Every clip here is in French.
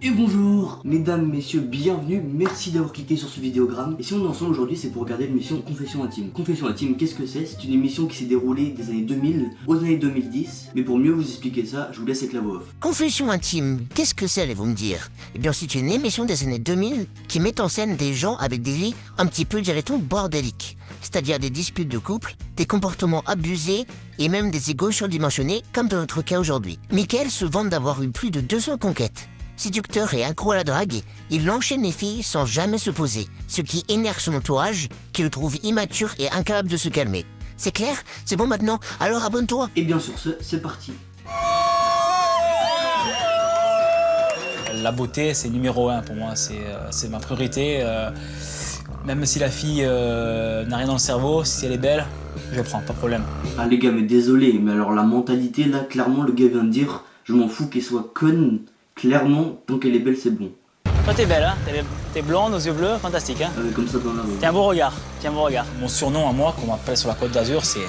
Et bonjour, mesdames, messieurs, bienvenue, merci d'avoir cliqué sur ce vidéogramme. Et si on est ensemble aujourd'hui, c'est pour regarder l'émission Confession Intime. Confession Intime, qu'est-ce que c'est? C'est une émission qui s'est déroulée des années 2000 aux années 2010. Mais pour mieux vous expliquer ça, je vous laisse avec la voix off. Confession intime, qu'est-ce que c'est, allez-vous me dire? Eh bien, c'est une émission des années 2000 qui met en scène des gens avec des vies un petit peu, dirait-on, bordéliques. C'est-à-dire des disputes de couple, des comportements abusés et même des égos surdimensionnés, comme dans notre cas aujourd'hui. Mickaël se vante d'avoir eu plus de 200 conquêtes. Séducteur et accro à la drague, il enchaîne les filles sans jamais se poser, ce qui énerve son entourage, qui le trouve immature et incapable de se calmer. C'est clair? C'est bon maintenant? Alors abonne-toi! Et bien sur ce, c'est parti. La beauté, c'est numéro 1 pour moi, c'est ma priorité. Même si la fille n'a rien dans le cerveau, si elle est belle, je prends, pas de problème. Ah les gars, mais désolé, mais alors la mentalité là, clairement le gars vient de dire, je m'en fous qu'elle soit conne, clairement, tant qu'elle est belle c'est bon. Toi t'es belle, hein, t'es blonde aux yeux bleus, fantastique. Hein. Comme ça dans la rue. T'as un beau regard, Mon surnom à moi, qu'on m'appelle sur la Côte d'Azur, c'est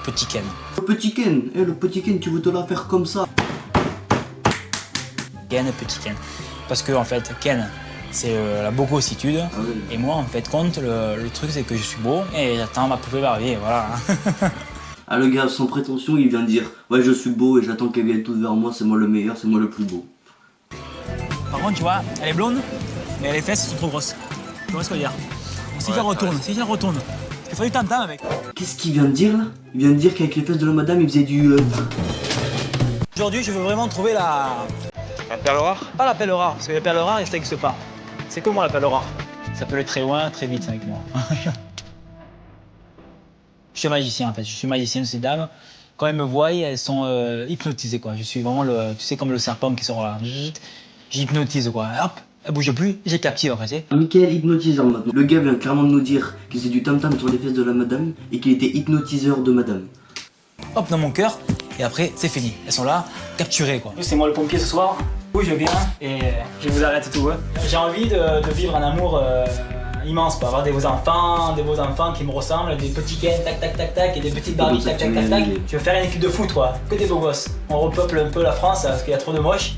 Petit Ken. Le petit Ken, le petit Ken, tu veux te la faire comme ça? Ken, Petit Ken. Parce que en fait, Ken, c'est la bogossitude. Ah ouais. Et moi, en fait, le truc, c'est que je suis beau et j'attends ma poupée Barbie, voilà. Ah le gars, sans prétention, il vient de dire, ouais je suis beau et j'attends qu'elle vienne toute vers moi, c'est moi le meilleur, c'est moi le plus beau. Par contre, tu vois, elle est blonde, mais les fesses sont trop grosses. Tu vois ce que je veux dire? Si je retourne, il faut du tam-tam avec. Qu'est-ce qu'il vient de dire là? Il vient de dire qu'avec les fesses de la madame, il faisait du... Aujourd'hui, je veux vraiment trouver la perle rare. Pas la perle rare, parce que la perle rare, ça n'existe pas. C'est que moi la perle rare. Ça peut aller très loin, très vite avec moi. Je suis magicien en fait, je suis magicien de ces dames. Quand elles me voient, elles sont hypnotisées quoi. Je suis vraiment tu sais, comme le serpent qui sort là. J'hypnotise quoi. Hop, elle bouge plus, j'ai captive en fait. Tu sais. Mickaël hypnotiseur maintenant. Le gars vient clairement de nous dire qu'il faisait du tam-tam sur les fesses de la madame et qu'il était hypnotiseur de madame. Hop, dans mon cœur, et après c'est fini. Elles sont là, capturées quoi. C'est moi le pompier ce soir. Oui, je viens et je vous arrête tout. Hein. J'ai envie de vivre un amour immense, quoi. Avoir des beaux enfants qui me ressemblent, des petits Ken, tac tac tac tac, et des petites Barbies, tac tac tac tac. Je veux faire une équipe de foot, quoi. Que des beaux gosses. On repeuple un peu la France parce qu'il y a trop de moches.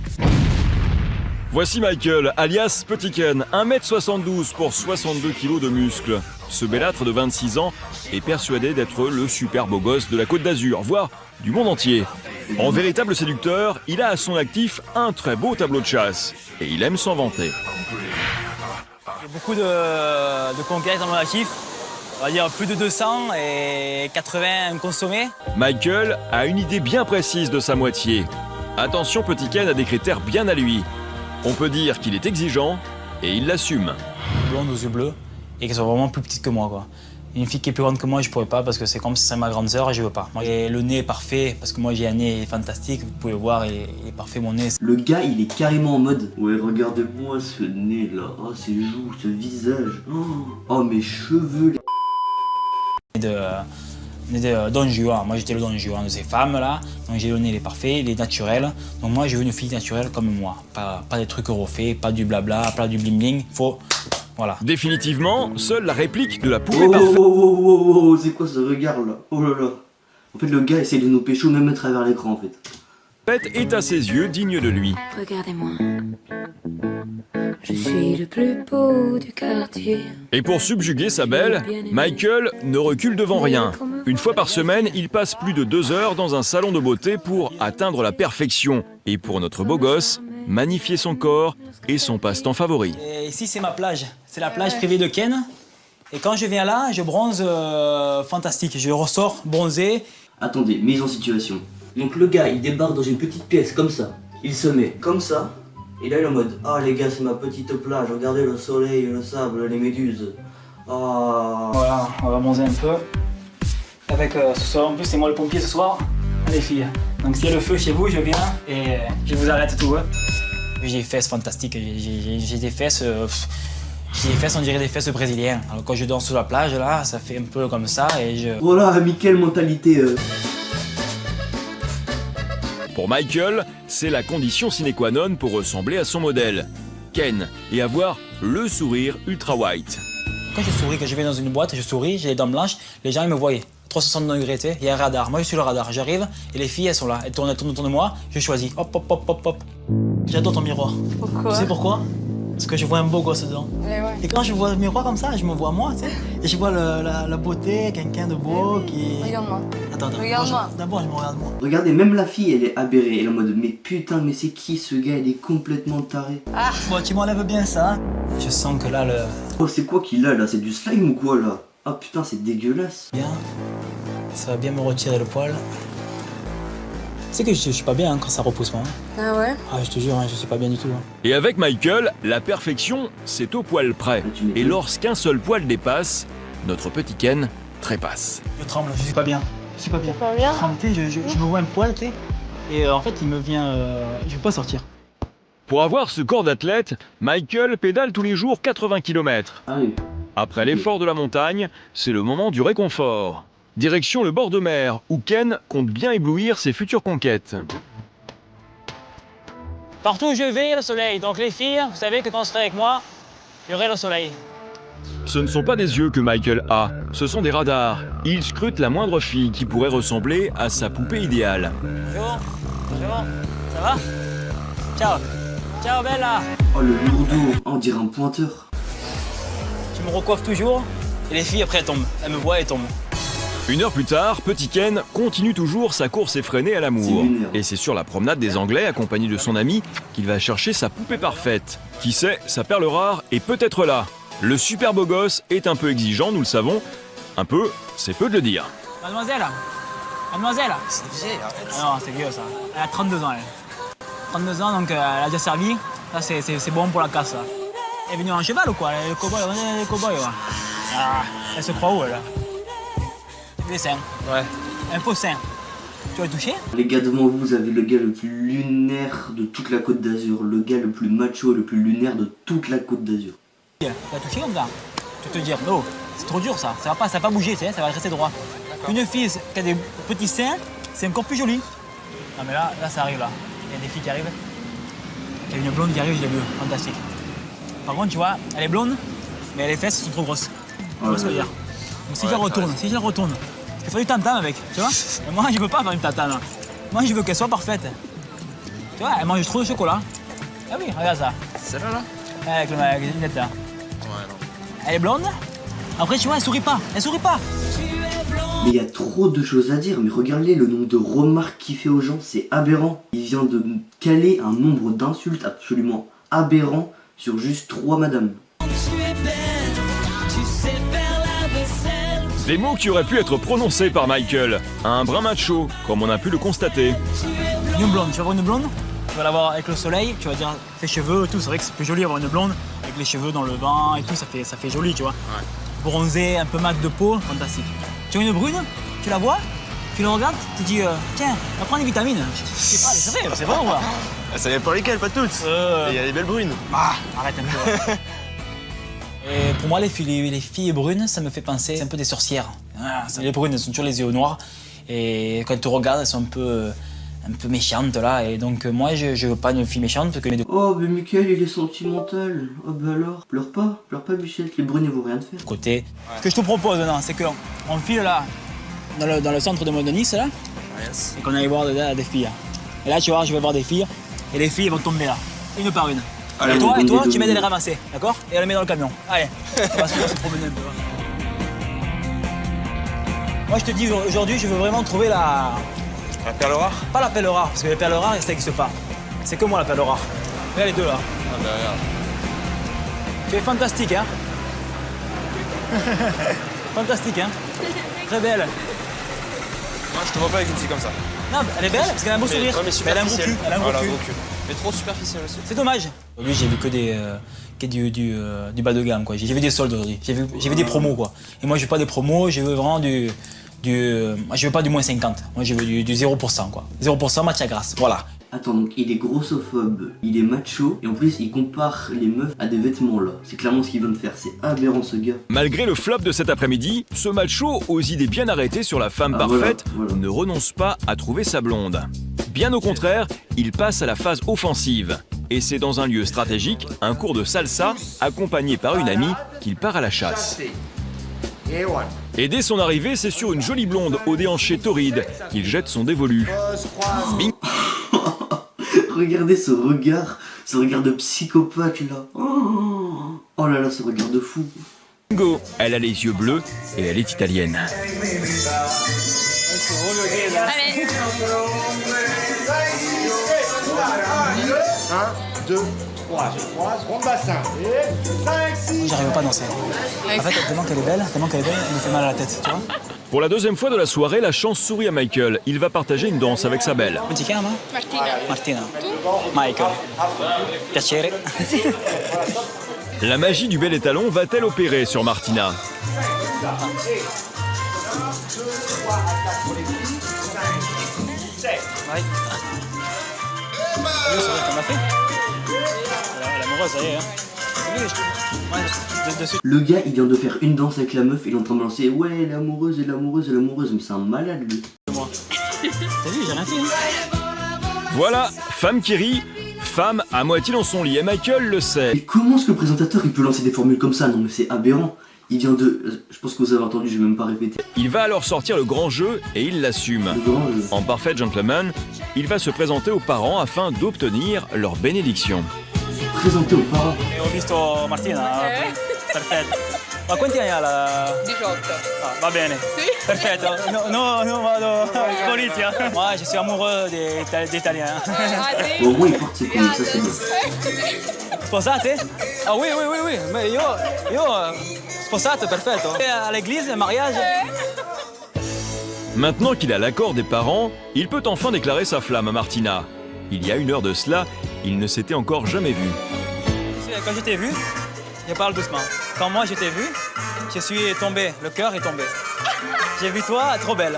Voici Michael, alias Petit Ken, 1m72 pour 62 kg de muscles. Ce belâtre de 26 ans est persuadé d'être le super beau gosse de la Côte d'Azur, voire du monde entier. En véritable séducteur, il a à son actif un très beau tableau de chasse. Et il aime s'en vanter. J'ai beaucoup de conquêtes dans mon actif. On va dire plus de 200 et 80 consommés. Michael a une idée bien précise de sa moitié. Attention, Petit Ken a des critères bien à lui. On peut dire qu'il est exigeant et il l'assume. Blonde aux yeux bleus et qu'elle soit vraiment plus petite que moi, quoi. Une fille qui est plus grande que moi, je pourrais pas parce que c'est comme si c'est ma grande sœur et je veux pas. Et le nez est parfait parce que moi j'ai un nez fantastique, vous pouvez voir, il est parfait mon nez. Le gars, il est carrément en mode, ouais, regardez-moi ce nez là, oh ses joues, ce visage, oh mes cheveux. De Don Juan. Moi j'étais le Don Juan de ces femmes là, donc j'ai le nez, il est parfait, il est naturel. Donc moi je veux une fille naturelle comme moi, pas des trucs refaits, pas du blabla, pas du bling bling, faut... Voilà. Définitivement, seule la réplique de la poupée Oh, parfaite. oh, c'est quoi ce regard là? Oh là là. En fait le gars essaie de nous pécho même à travers l'écran en fait. Est à ses yeux digne de lui. Regardez-moi, je suis le plus beau du quartier. Et pour subjuguer sa belle, Michael ne recule devant rien. Une fois par semaine, il passe plus de 2 heures dans un salon de beauté pour atteindre la perfection. Et pour notre beau gosse, magnifier son corps et son passe-temps favori. Et ici c'est ma plage, c'est la plage privée de Ken. Et quand je viens là, je bronze fantastique, je ressors bronzé. Attendez, mise en situation. Donc le gars il débarque dans une petite pièce comme ça, il se met comme ça, et là il est en mode, ah les gars c'est ma petite plage, regardez le soleil, le sable, les méduses. Ah. Voilà, on va bronzer un peu. Avec ce soir, en plus c'est moi le pompier ce soir, les filles. Donc s'il y a le feu chez vous, je viens et je vous arrête tout. Hein. J'ai des fesses fantastiques, j'ai des fesses, on dirait des fesses brésiliennes. Alors quand je danse sur la plage là, ça fait un peu comme ça et je... Voilà, Mickaël mentalité. Pour Michael, c'est la condition sine qua non pour ressembler à son modèle, Ken, et avoir le sourire ultra white. Quand je souris, quand je vais dans une boîte, je souris, j'ai les dents blanches, les gens ils me voient. 360 degrés, tu sais, il y a un radar. Moi je suis le radar, j'arrive et les filles elles sont là, elles tournent autour de moi, je choisis, hop hop hop hop hop. J'adore ton miroir. Pourquoi? Tu sais pourquoi? Parce que je vois un beau gosse dedans. Mais ouais. Et quand je vois le miroir comme ça, je me vois moi, tu sais. Et je vois la beauté, quelqu'un de beau qui... Regarde-moi. Attends, Regarde-moi. D'abord, je me regarde moi. Regardez, même la fille, elle est aberrée. Elle est en mode, mais putain, mais c'est qui ce gars? Il est complètement taré. Bon, tu m'enlèves bien ça. Je sens que là, le... Oh, c'est quoi qu'il a là? C'est du slime ou quoi là? Ah putain, c'est dégueulasse. Bien. Ça va bien me retirer le poil. Tu sais que je suis pas bien hein, quand ça repousse moi. Ah ouais? Ah, je te jure, hein, je suis pas bien du tout. Hein. Et avec Michael, la perfection, c'est au poil près. Et lorsqu'un seul poil dépasse, notre petit Ken trépasse. Je tremble, je suis pas bien. Je suis pas bien. Pas bien? Je tremble, tu sais, je me vois un poil, tu sais. Et en fait, il me vient... je vais pas sortir. Pour avoir ce corps d'athlète, Michael pédale tous les jours 80 km. Ah oui. Après l'effort de la montagne, c'est le moment du réconfort. Direction le bord de mer, où Ken compte bien éblouir ses futures conquêtes. Partout où je vais, il y a le soleil. Donc les filles, vous savez que quand vous serez avec moi, il y aurait le soleil. Ce ne sont pas des yeux que Michael a, ce sont des radars. Il scrute la moindre fille qui pourrait ressembler à sa poupée idéale. Bonjour. Bonjour. Ça va? Ciao. Ciao, Bella. Oh le lourdeau, on dirait un pointeur. Je me recoiffe toujours. Et les filles, après, elles tombent. Elles me voient et tombent. Une heure plus tard, petit Ken continue toujours sa course effrénée à l'amour. C'est lunaire. Et c'est sur la promenade des Anglais, accompagné de son ami, qu'il va chercher sa poupée parfaite. Qui sait, sa perle rare est peut-être là. Le super beau gosse est un peu exigeant, nous le savons. Un peu, c'est peu de le dire. Mademoiselle. Mademoiselle. C'est vieille, arrête. Ah non, c'est vieux ça. Elle a 32 ans, elle. 32 ans, donc elle a déjà servi. Là, c'est bon pour la casse, là. Elle est venue en cheval ou quoi? Le cow-boy, le cow-boy, ouais. Ah, elle se croit où, elle? Des seins. Ouais. Un faux sein. Tu vas le toucher? Les gars, devant vous, vous avez le gars le plus lunaire de toute la Côte d'Azur. Le gars le plus macho, le plus lunaire de toute la Côte d'Azur. Tu vas toucher comme ça? Tu vas te dire, non, c'est trop dur ça. Ça va pas bouger, tu sais, ça va rester droit. Une fille qui a des petits seins, c'est encore plus joli. Non mais là ça arrive là. Il y a des filles qui arrivent. Il y a une blonde qui arrive, je l'ai vue, fantastique. Par contre, tu vois, elle est blonde, mais les fesses sont trop grosses. Tu vois ce que je veux dire? Donc si je la retourne, je fais du tam-tam avec, tu vois? Mais moi, je veux pas faire une tam-tam. Moi, je veux qu'elle soit parfaite. Tu vois, elle mange trop de chocolat. Ah oui, regarde ça. Celle-là là? Avec les lunettes là. Ouais, non. Elle est blonde. Après, tu vois, elle sourit pas. Elle sourit pas. Mais il y a trop de choses à dire, mais regardez le nombre de remarques qu'il fait aux gens, c'est aberrant. Il vient de caler un nombre d'insultes absolument aberrant sur juste 3 madames. Des mots qui auraient pu être prononcés par Michael. Un brin macho, comme on a pu le constater. Une blonde, tu vas voir une blonde, tu vas la voir avec le soleil, tu vas dire ses cheveux et tout, c'est vrai que c'est plus joli avoir une blonde, avec les cheveux dans le vent et tout, ça fait joli, tu vois. Ouais. Bronzé, un peu mat de peau, fantastique. Tu as une brune, tu la vois, tu la regardes, tu te dis, tiens, va prendre des vitamines. Je sais pas, c'est vrai ou pas? Ça dépend lesquelles, pas toutes. Il y a les belles brunes. Ah, arrête un peu. Et pour moi, les filles brunes, ça me fait penser un peu des sorcières. Ah, les brunes, elles sont toujours les yeux noirs. Et quand elles te regardent, elles sont un peu méchantes là. Et donc moi, je veux pas une fille méchante. Oh, mais Michael, il est sentimental. Oh, bah alors, pleure pas, Bichette. Les brunes, ils vont rien te faire. Côté. Ouais. Ce que je te propose maintenant, c'est qu'on file là, dans le centre de Nice là, yes. Et qu'on aille voir des filles. Et là, tu vois, je vais voir des filles. Et les filles vont tomber là, une par une. Allez, et toi, tu m'aides à les ramasser, d'accord? Et on les met dans le camion. Allez, on va se promener un peu. Moi, je te dis, aujourd'hui, je veux vraiment trouver la perle rare? Pas la perle rare, parce que les perles rares, ça n'existe pas. C'est que moi, la perle rare. Regarde les deux, là. Ah, bah, regarde. Tu es fantastique, hein? Fantastique, hein? Très belle. Moi, je te vois pas avec une fille comme ça. Non, elle est belle parce qu'elle a un beau sourire. Ouais, mais elle a un gros cul. Elle a un gros cul. Mais trop superficiel aussi. C'est dommage. Aujourd'hui, j'ai vu que du bas de gamme, quoi. J'ai vu des soldes aujourd'hui. J'ai vu des promos, quoi. Et moi, je veux pas des promos, je veux vraiment je veux pas du moins 50. Moi, je veux du 0%, quoi. 0% Mathias Grasse, voilà. Attends, donc il est grossophobe, il est macho, et en plus il compare les meufs à des vêtements là. C'est clairement ce qu'il vient de faire, c'est aberrant ce gars. Malgré le flop de cet après-midi, ce macho, aux idées bien arrêtées sur la femme parfaite, voilà. Ne renonce pas à trouver sa blonde. Bien au contraire, il passe à la phase offensive. Et c'est dans un lieu stratégique, un cours de salsa, accompagné par une amie, qu'il part à la chasse. Et dès son arrivée, c'est sur une jolie blonde au déhanché torride qu'il jette son dévolu. regardez ce regard de psychopathe là. Oh là là, ce regard de fou. Bingo, elle a les yeux bleus et elle est italienne. J'arrive pas à danser. En fait, tellement qu'elle est belle, elle me fait mal à la tête, tu vois. Pour la deuxième fois de la soirée, la chance sourit à Michael. Il va partager une danse avec sa belle. Come ti chiama? Martina. Martina. Michael. Piacere. La magie du bel étalon va-t-elle opérer sur Martina? Ouais. Le sourire qu'on a fait. L'amoureuse, ça y est, hein. Ouais, dessus. Le gars, il vient de faire une danse avec la meuf, il est en train de lancer ouais, l'amoureuse et l'amoureuse et l'amoureuse, mais c'est un malade lui. Moi. T'as vu, j'ai rien fait. Hein. Voilà, femme qui rit, femme à moitié dans son lit. Et Michael le sait. Et comment est-ce que le présentateur il peut lancer des formules comme ça? Non mais c'est aberrant. Il vient de... Je pense que vous avez entendu, je vais même pas répéter. Il va alors sortir le grand jeu et il l'assume. Le grand jeu. En parfait gentleman, il va se présenter aux parents afin d'obtenir leur bénédiction. Présenté aux parents. Ho visto Martina. Perfetto. Ma quanti anni ha la... 18. Ah, va bene. Sì. Perfetto. No, vado in polizia. Moi, je suis amoureux des Italiens. Ah, sì. Bon, au moins il porte ses couilles, ça c'est bien. Sposate? Ah oui. Ma io sposato, perfetto. E all'église, mariage? Maintenant qu'il a l'accord des parents, il peut enfin déclarer sa flamme à Martina. Il y a une heure de cela, il ne s'était encore jamais vu. Quand je t'ai vu, je parle doucement. Quand moi je t'ai vu, je suis tombé, le cœur est tombé. J'ai vu toi, trop belle.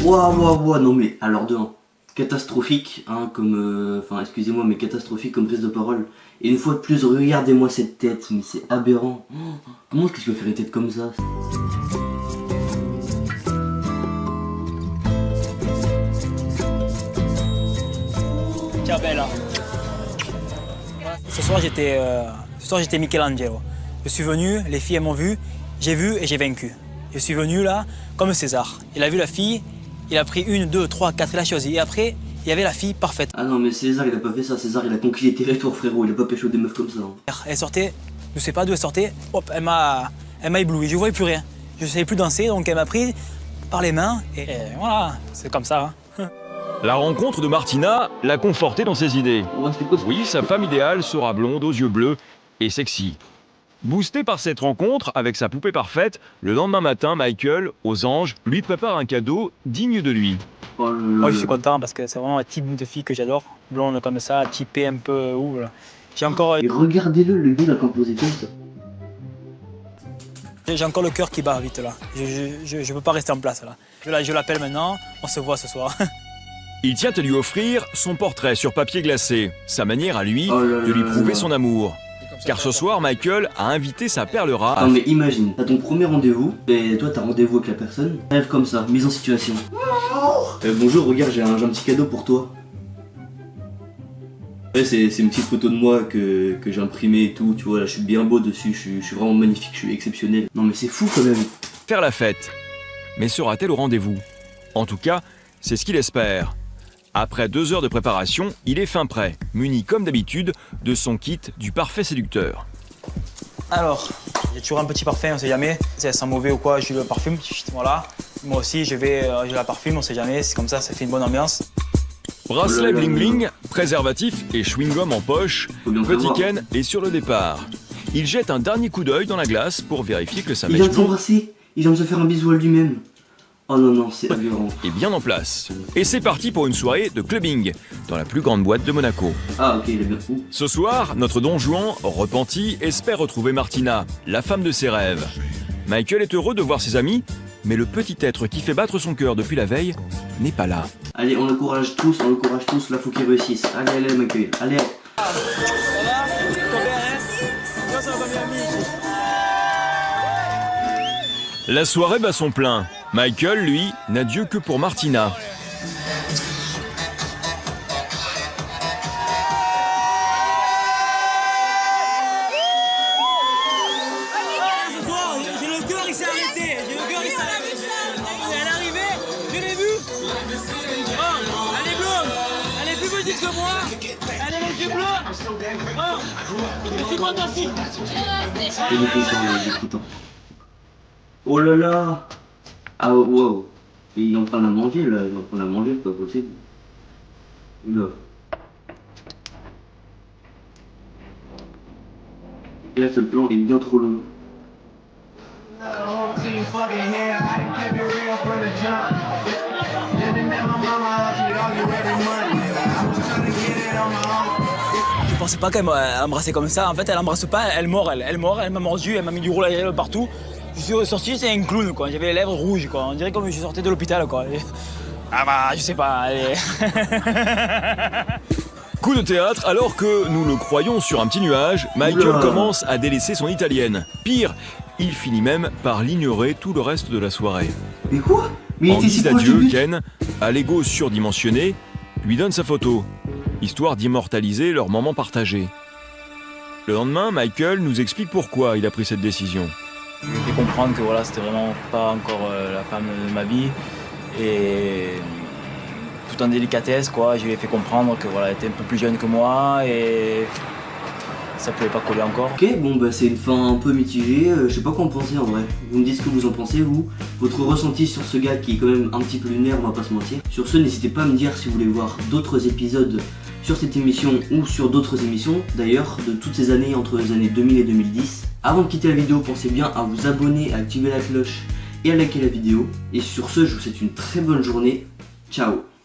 Waouh, non mais alors de un, catastrophique, hein, comme... Enfin, excusez-moi, mais catastrophique comme prise de parole. Et une fois de plus, regardez-moi cette tête, mais c'est aberrant. Comment est-ce que je peux faire une tête comme ça? Ciao bella. Ce soir j'étais Michelangelo. Je suis venu, les filles elles m'ont vu, j'ai vu et j'ai vaincu. Je suis venu là comme César. Il a vu la fille, il a pris 1, 2, 3, 4, il a choisi. Et après, il y avait la fille parfaite. Ah non mais César il a pas fait ça, César il a conquis les territoires frérot, il a pas pécho des meufs comme ça. Hein. Elle sortait, je sais pas d'où elle sortait, hop, elle m'a ébloui, je voyais plus rien. Je savais plus danser, donc elle m'a pris par les mains et voilà, c'est comme ça. Hein. La rencontre de Martina l'a conforté dans ses idées. Ouais, c'est quoi ce... Oui, sa femme idéale sera blonde, aux yeux bleus et sexy. Boosté par cette rencontre avec sa poupée parfaite, le lendemain matin, Michael, aux anges, lui prépare un cadeau digne de lui. Oh là là Moi je là. suis content parce que c'est vraiment un type de fille que j'adore. Blonde comme ça, typée un peu ouf. J'ai encore, Et regardez-le, le gars il a composé comme ça. j'ai encore le cœur qui bat vite là. Je peux pas rester en place là. Je l'appelle maintenant, on se voit ce soir. Il tient à lui offrir son portrait sur papier glacé, sa manière à lui Oh là de lui là prouver là. son amour. Car ce soir, Michael a invité sa perle rare. Non mais imagine, t'as ton premier rendez-vous, et toi t'as rendez-vous avec la personne, rêve comme ça, mise en situation. Bonjour, regarde, j'ai un petit cadeau pour toi. Ouais, c'est une petite photo de moi que j'ai imprimée et tout, tu vois, là je suis bien beau dessus, je suis vraiment magnifique, je suis exceptionnel. Non mais c'est fou quand même. Faire la fête. Mais sera-t-elle au rendez-vous? En tout cas, c'est ce qu'il espère. Après 2 heures de préparation, il est fin prêt, muni comme d'habitude de son kit du parfait séducteur. Alors, j'ai toujours un petit parfum, on sait jamais. Si elle sent mauvais ou quoi, je le parfume. Voilà. Moi aussi, je la parfume, on sait jamais. C'est comme ça fait une bonne ambiance. Bracelet Oh là là bling là. bling, préservatif et chewing-gum en poche, Faut bien Petit savoir. Ken est sur le départ. Il jette un dernier coup d'œil dans la glace pour vérifier que sa Il vient mèche de s'embrasser, il vient de se faire un bisou à lui-même. Oh non non, c'est aberrant. est bien en place. Et c'est parti pour une soirée de clubbing dans la plus grande boîte de Monaco. Ah ok, il est bien fou. Ce soir, notre Don Juan, repenti, espère retrouver Martina, la femme de ses rêves. Michael est heureux de voir ses amis, mais le petit être qui fait battre son cœur depuis la veille n'est pas là. Allez, on l'encourage tous, là faut qu'il réussisse. Allez, Michael, allez. La soirée bat son plein. Michael, lui, n'a Dieu que pour Martina. Ce soir, j'ai le cœur, il s'est arrêté. Elle est arrivée, je l'ai vue. plus que moi. Elle a les yeux bleus. Je suis content aussi. Il est content. Oh là là. Ah wow. Il est en train de manger là, il est en train de manger, c'est pas possible. Là. Et là ce plan est bien trop long. Je pensais pas qu'elle m'embrassait comme ça. En fait, elle embrasse pas, elle mord, elle m'a mordu, elle m'a mis du rouleau à lèvres partout. Je suis ressorti, c'est un clown quoi. J'avais les lèvres rouges quoi. On dirait comme je suis sorti de l'hôpital quoi. Et... Ah bah, je sais pas. Allez. Coup de théâtre, alors que nous le croyons sur un petit nuage, Michael Oula. commence à délaisser son italienne. Pire, il finit même par l'ignorer tout le reste de la soirée. Mais quoi? Mais il En était si guise proche du d'adieu, but. Ken, à l'ego surdimensionné, lui donne sa photo, histoire d'immortaliser leur moment partagé. Le lendemain, Michael nous explique pourquoi il a pris cette décision. Je lui ai fait comprendre que voilà, c'était vraiment pas encore la femme de ma vie. Et tout en délicatesse, quoi, je lui ai fait comprendre que voilà, elle était un peu plus jeune que moi et ça pouvait pas coller encore. Ok, bon bah c'est une fin un peu mitigée, je sais pas quoi en penser en vrai. Vous me dites ce que vous en pensez vous, votre ressenti sur ce gars qui est quand même un petit peu lunaire, on va pas se mentir. Sur ce, n'hésitez pas à me dire si vous voulez voir d'autres épisodes sur cette émission ou sur d'autres émissions, d'ailleurs de toutes ces années entre les années 2000 et 2010. Avant de quitter la vidéo, pensez bien à vous abonner, à activer la cloche et à liker la vidéo. Et sur ce, je vous souhaite une très bonne journée. Ciao.